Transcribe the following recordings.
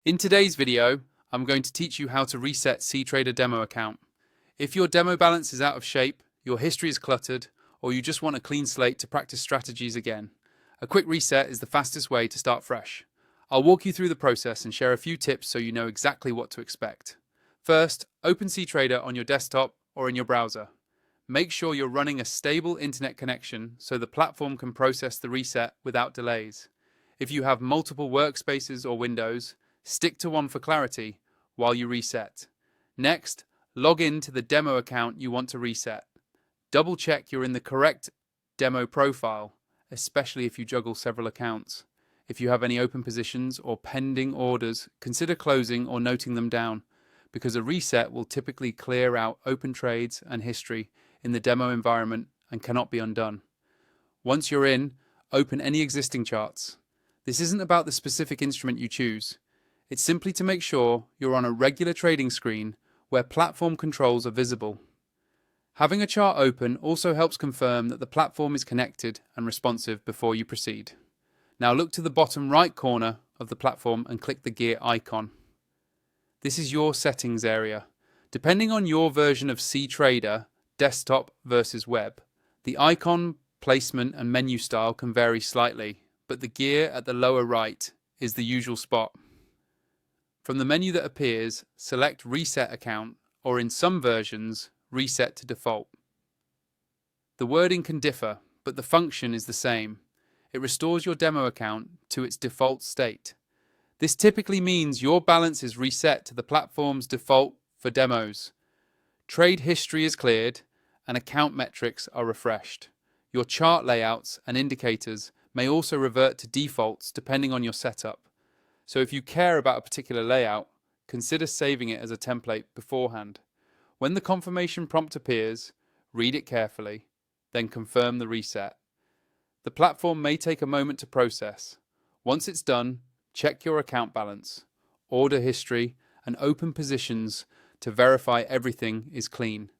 In today's video, I'm going to teach you how to reset Ctrader demo account. If your demo balance is out of shape, your history is cluttered, or you just want a clean slate to practice strategies again, a quick reset is the fastest way to start fresh. I'll walk you through the process and share a few tips so you know exactly what to expect. First, open Ctrader on your desktop or in your browser. Make sure you're running a stable internet connection so the platform can process the reset without delays. If you have multiple workspaces or windows, stick to one for clarity while you reset. Next, log in to the demo account you want to reset. Double check you're in the correct demo profile, especially if you juggle several accounts. If you have any open positions or pending orders, consider closing or noting them down, because a reset will typically clear out open trades and history in the demo environment and cannot be undone. Once you're in, open any existing charts. This isn't about the specific instrument you choose. It's simply to make sure you're on a regular trading screen where platform controls are visible. Having a chart open also helps confirm that the platform is connected and responsive before you proceed. Now look to the bottom right corner of the platform and click the gear icon. This is your settings area. Depending on your version of Ctrader, desktop versus web, the icon placement and menu style can vary slightly, but the gear at the lower right is the usual spot. From the menu that appears, select Reset Account, or in some versions, Reset to Default. The wording can differ, but the function is the same. It restores your demo account to its default state. This typically means your balance is reset to the platform's default for demos. Trade history is cleared, and account metrics are refreshed. Your chart layouts and indicators may also revert to defaults depending on your setup. So if you care about a particular layout, consider saving it as a template beforehand. When the confirmation prompt appears, read it carefully, then confirm the reset. The platform may take a moment to process. Once it's done, check your account balance, order history, and open positions to verify everything is clean.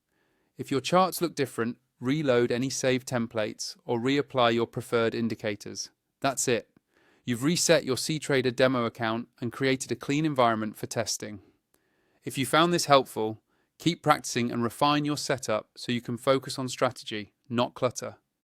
If your charts look different, reload any saved templates or reapply your preferred indicators. That's it. You've reset your Ctrader demo account and created a clean environment for testing. If you found this helpful, keep practicing and refine your setup so you can focus on strategy, not clutter.